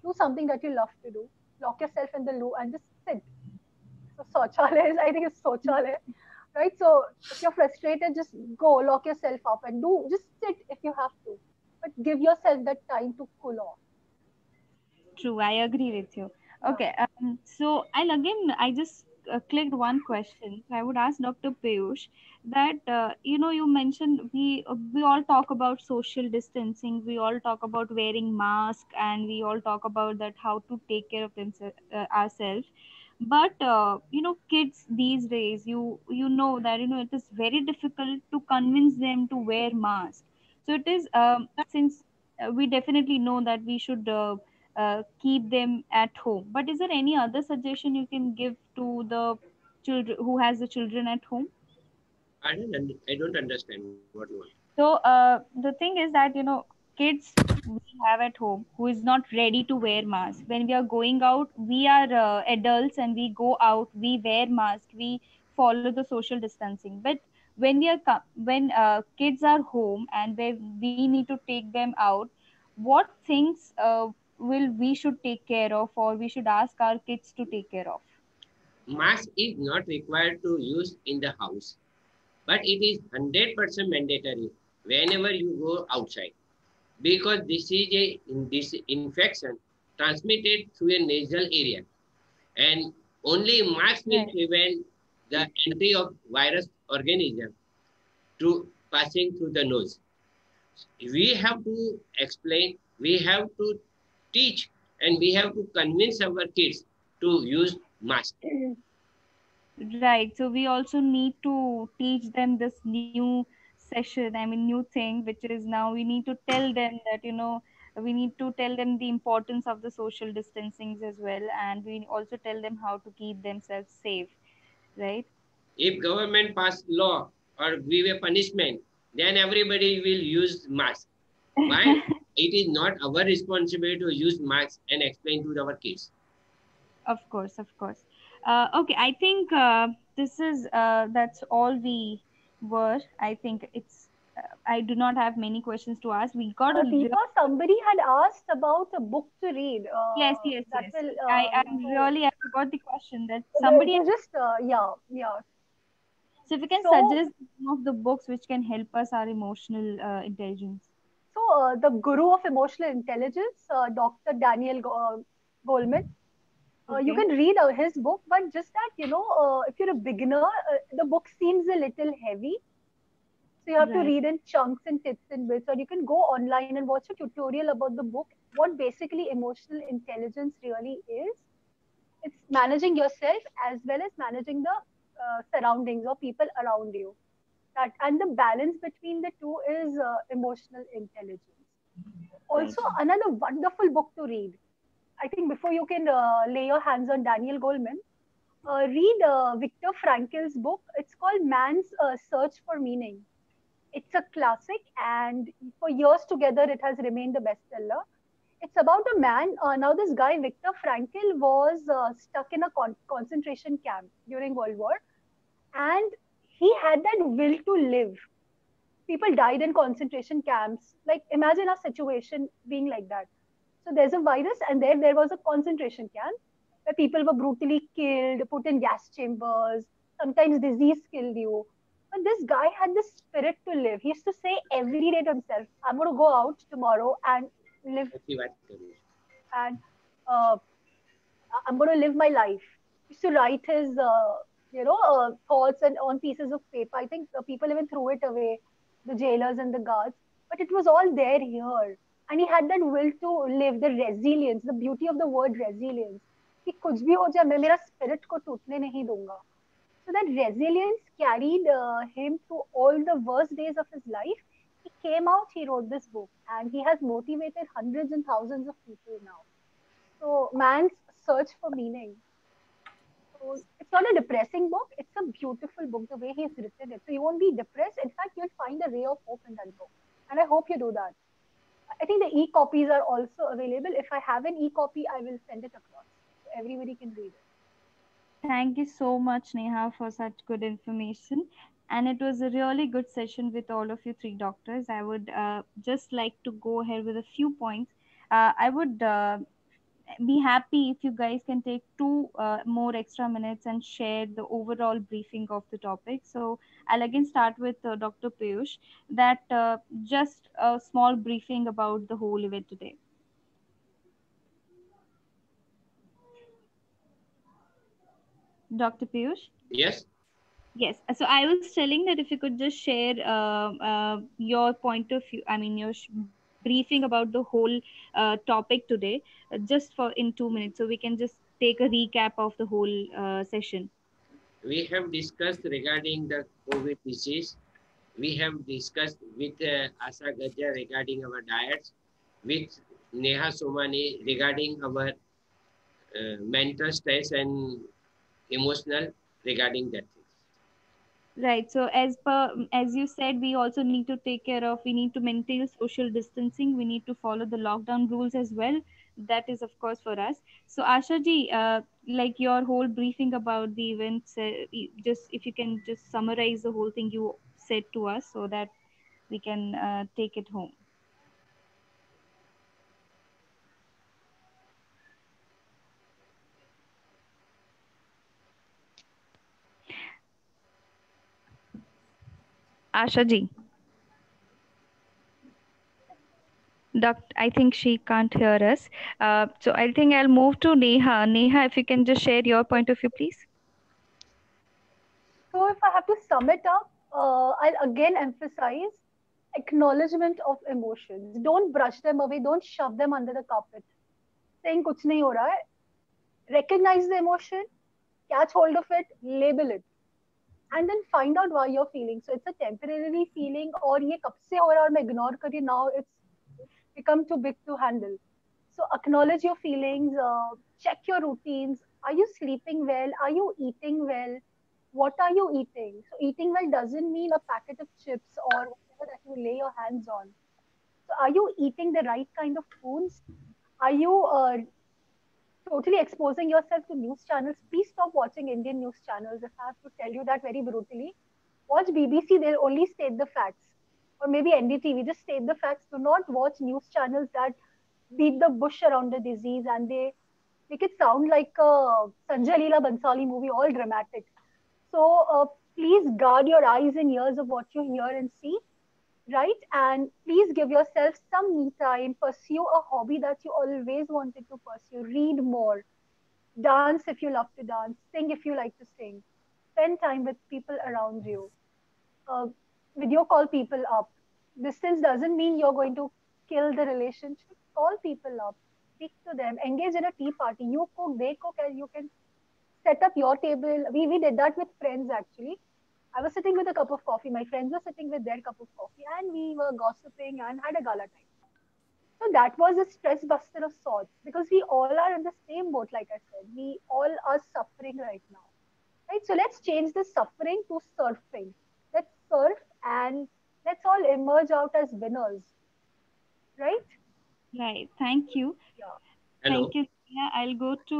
Do something that you love to do. Lock yourself in the loo and just sit. So, Sauchalaya is, I think it's Sauchalaya, right? So, if you're frustrated, just go, lock yourself up and just sit if you have to. But give yourself that time to cool off. True, I agree with you. Okay, so I just clicked one question. So I would ask Dr. Piyush that you mentioned we all talk about social distancing, we all talk about wearing mask, and we all talk about that how to take care of themselves ourselves. But kids these days, you know that it is very difficult to convince them to wear mask. So it is since we definitely know that we should. Keep them at home, but is there any other suggestion you can give to the children who has the children at home? I don't understand what you want. So the thing is that kids we have at home who is not ready to wear mask. When we are going out, we are adults and we go out, we wear mask, we follow the social distancing. But when when kids are home and we need to take them out, what things will we should take care of, or we should ask our kids to take care of? Mask is not required to use in the house, but it is 100% mandatory whenever you go outside, because this infection transmitted through a nasal area, and only mask will Right. prevent the entry of virus organism through passing through the nose. We have to explain, we have to teach, and we have to convince our kids to use mask. Right. So we also need to teach them this new session, I mean, new thing, which is now we need to tell them that, we need to tell them the importance of the social distancing as well. And we also tell them how to keep themselves safe. Right. If government pass law or give a punishment, then everybody will use mask. Why? It is not our responsibility to use mask and explain to our kids. Of course, of course. Okay, I think that's all we were. I think I do not have many questions to ask. We got a Deepa, somebody had asked about a book to read. yes, yes, That yes. will. I forgot the question that somebody. Just yeah, yeah. So if you can So, suggest some of the books which can help us our emotional intelligence. so the guru of emotional intelligence, Dr. Daniel Goleman. You Okay. can read his book, but just that, if you're a beginner, the book seems a little heavy. So you have to Right. read in chunks and tips and bits, or you can go online and watch a tutorial about the book. What basically emotional intelligence really is, it's managing yourself as well as managing the surroundings or people around you. That, and the balance between the two is emotional intelligence. Right. Also, another wonderful book to read. I think before you can lay your hands on Daniel Goleman, read Viktor Frankl's book. It's called Man's Search for Meaning. It's a classic, and for years together, it has remained a bestseller. It's about a man. Now, this guy, Viktor Frankl, was stuck in a concentration camp during World War, and he had that will to live. People died in concentration camps. Like, imagine a situation being like that. So there's a virus, and there was a concentration camp where people were brutally killed, put in gas chambers. Sometimes disease killed you. But this guy had this spirit to live. He used to say every day to himself, "I'm going to go out tomorrow and live, and uh, I'm going to live my life." He used to write his, thoughts and on pieces of paper. I think people even threw it away, the jailers and the guards. But it was all there here, and he had that will to live, the resilience, the beauty of the word resilience. कि कुछ भी हो जाए मैं मेरा spirit को टूटने नहीं दूंगा. So that resilience carried him through all the worst days of his life. He came out, he wrote this book, and he has motivated hundreds and thousands of people now. So, Man's Search for Meaning. So, it's not a depressing book, it's a beautiful book, the way he's written it. So, you won't be depressed. In fact, you'll find a ray of hope in that book. And I hope you do that. I think the e-copies are also available. If I have an e-copy, I will send it across so everybody can read it. Thank you so much, Neha, for such good information. And it was a really good session with all of you three doctors. I would just like to go ahead with a few points. I would be happy if you guys can take two more extra minutes and share the overall briefing of the topic. So I'll again start with Dr. Piyush, that just a small briefing about the whole event today. Dr. Piyush? Yes. Yes. So I was telling that if you could just share your point of view, I mean, your briefing about the whole topic today, just for in 2 minutes, so we can just take a recap of the whole session. We have discussed regarding the COVID disease. We have discussed with Asa Gadja regarding our diets, with Neha Somani regarding our mental stress and emotional regarding that. Right. So as you said, we also need to take care of. We need to maintain social distancing. We need to follow the lockdown rules as well. That is, of course, for us. So Asha ji, like your whole briefing about the events, just if you can just summarize the whole thing you said to us, so that we can take it home. Asha ji. I think she can't hear us. So I think I'll move to Neha. Neha, if you can just share your point of view, please. So, if I have to sum it up, I'll again emphasize acknowledgement of emotions. Don't brush them away, don't shove them under the carpet. Saying kuch nahi ho raha hai. Recognize the emotion, catch hold of it, label it, and then find out why you're feeling. So it's a temporary feeling, or ये कब से हो रहा है और मैं ignore करी, now it's become too big to handle. So acknowledge your feelings, check your routines. Are you sleeping well? Are you eating well? What are you eating? So eating well doesn't mean a packet of chips or whatever that you lay your hands on. So are you eating the right kind of foods? Are you totally exposing yourself to news channels? Please stop watching Indian news channels. If I have to tell you that very brutally, watch BBC. They'll only state the facts, or maybe NDTV. Just state the facts. Do not watch news channels that beat the bush around the disease and they make it sound like a Sanjay Leela Bansali movie, all dramatic. So please guard your eyes and ears of what you hear and see, right? And please give yourself some me time. Pursue a hobby that you always wanted to pursue. Read more. Dance if you love to dance. Sing if you like to sing. Spend time with people around you. Uh, Video call people up. Distance doesn't mean you're going to kill the relationship. Call people up. Speak to them. Engage in a tea party. You cook, they cook, and you can set up your table. We did that with friends actually. I was sitting with a cup of coffee. My friends were sitting with their cup of coffee, and we were gossiping and had a gala time. So that was a stress buster of sorts because we all are in the same boat, like I said. We all are suffering right now. right? So let's change the suffering to surfing. Let's surf and let's all emerge out as winners, right? Right. Thank you. Yeah. Hello. Thank you. Yeah, I'll go to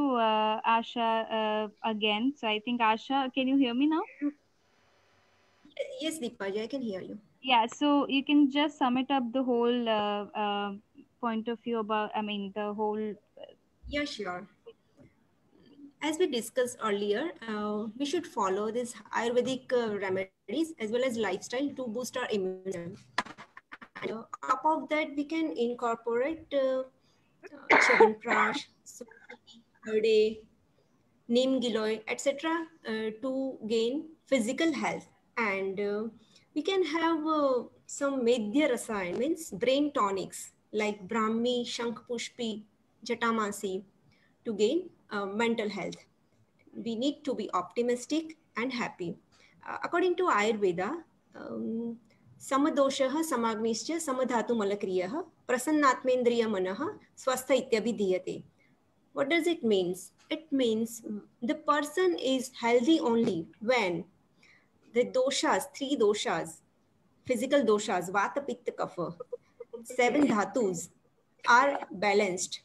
Asha again. So I think Asha, can you hear me now? Yes, Deepaji, I can hear you. Yeah. So you can just sum it up the whole point of view about, I mean, the whole. Yeah, sure. As we discussed earlier, we should follow these Ayurvedic remedies as well as lifestyle to boost our immune system. And on top of that, we can incorporate Chyawanprash, Sulti, Herde, Neem Giloy, etc. To gain physical health. And we can have some Medhya Rasayan, means brain tonics like Brahmi, Shankpushpi, Jatamasi to gain mental health. We need to be optimistic and happy. According to Ayurveda, समदोषः समाग्निश्च समधातुमलक्रियः प्रसन्नात्मेन्द्रिय मनः स्वस्थ इत्यभिधीयते. What does it mean? It means the person is healthy only when the doshas, three doshas, physical doshas, vata, pitta, kapha, seven dhatus are balanced.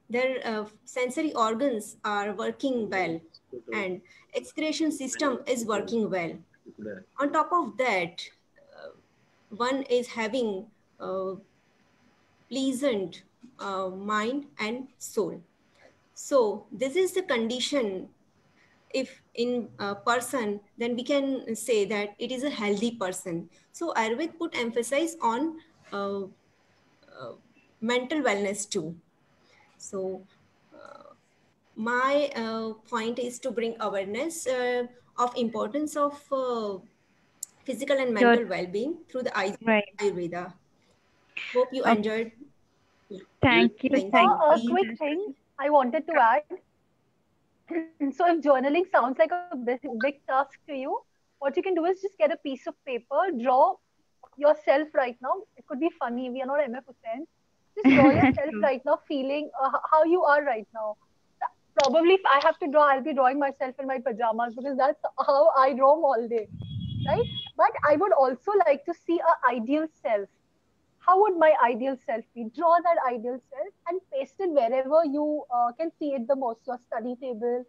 Their sensory organs are working well and excretion system is working well. On top of that, one is having pleasant mind and soul. So this is the condition. If in a person, then we can say that it is a healthy person. So Ayurveda put emphasis on mental wellness too. So my point is to bring awareness of importance of physical and Your mental well-being through the eyes right. of Ayurveda. Hope you Okay. enjoyed. Thank you. Thank Thank you. A you. quick thing I wanted to add. So if journaling sounds like a big task to you, what you can do is just get a piece of paper, draw yourself right now. It could be funny. We are not MF Hussain. Just draw yourself True. right now, feeling how you are right now. Probably, if I have to draw, I'll be drawing myself in my pajamas because that's how I roam all day, right? But I would also like to see a ideal self. How would my ideal self be? Draw that ideal self and paste it wherever you can see it the most. Your study table,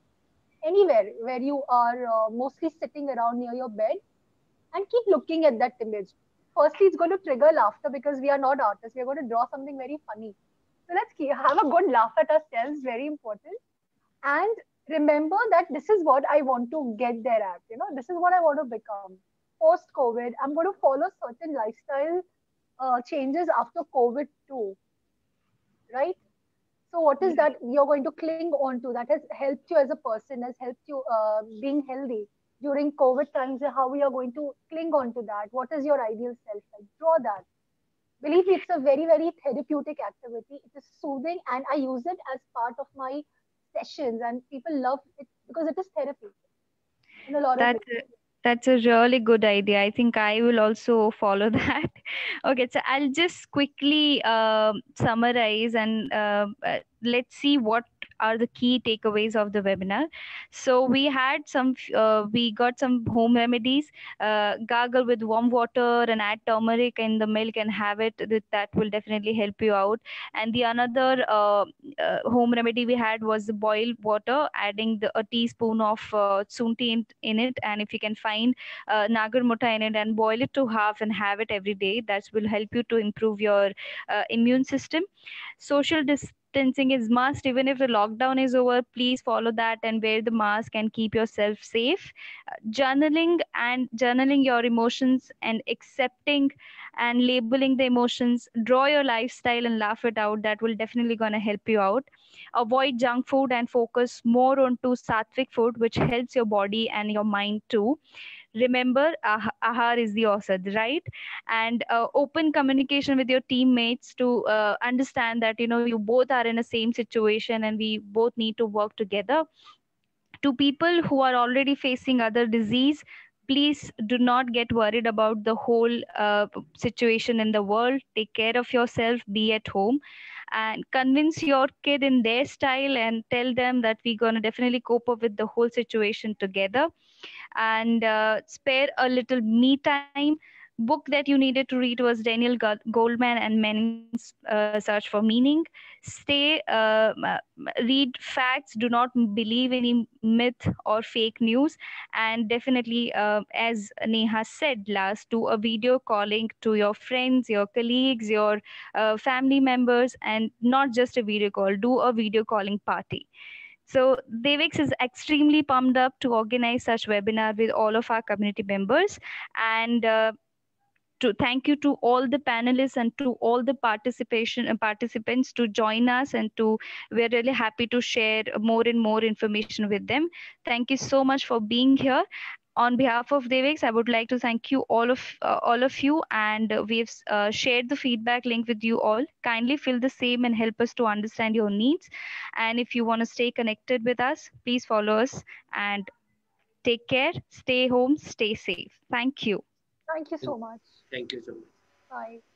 anywhere where you are mostly sitting around near your bed, and keep looking at that image. Firstly, it's going to trigger laughter because we are not artists. We are going to draw something very funny. So let's have a good laugh at ourselves, very important. And remember that this is what I want to get there at. This is what I want to become. Post COVID, I'm going to follow certain lifestyle changes after COVID too, right? So what is that you're going to cling on to that has helped you as a person, has helped you being healthy during COVID times? How we are going to cling on to that? What is your ideal self like? Draw that. Believe me, it's a very, very therapeutic activity. It is soothing, and I use it as part of my sessions, and people love it because it is therapy in a lot of That's ways. that's a really good idea. I think I will also follow that. Okay, so I'll just quickly summarize and let's see what are the key takeaways of the webinar. So we got some home remedies. Gargle with warm water and add turmeric in the milk and have it. That will definitely help you out. And the another home remedy we had was the boiled water, adding a teaspoon of sunti in it, and if you can find nagar mota in it and boil it to half and have it every day, that will help you to improve your immune system. Social distancing is must. Even if the lockdown is over, please follow that and wear the mask and keep yourself safe. Journaling your emotions and accepting and labeling the emotions. Draw your lifestyle and laugh it out. That will definitely gonna help you out. Avoid junk food and focus more onto sattvic food, which helps your body and your mind too. Remember, ahar is the osad, right? And open communication with your teammates to understand that you both are in the same situation and we both need to work together. To people who are already facing other disease, Please do not get worried about the whole situation in the world. Take care of yourself, be at home, and convince your kid in their style and tell them that we're going to definitely cope up with the whole situation together. And spare a little me time. Book that you needed to read was Daniel Goldman and Men's Search for Meaning. Stay, read facts. Do not believe any myth or fake news. And definitely, as Neha said last, do a video calling to your friends, your colleagues, your family members, and not just a video call. Do a video calling party. So Devix is extremely pumped up to organize such webinar with all of our community members. And to thank you to all the panelists and to all the participants to join us, and to we're really happy to share more and more information with them. Thank you so much for being here. On behalf of Devix, I would like to thank you all of you, and we've shared the feedback link with you all. Kindly fill the same and help us to understand your needs. And if you want to stay connected with us, please follow us, and take care, stay home, stay safe. Thank you. Thank you so much. Thank you so much. Bye.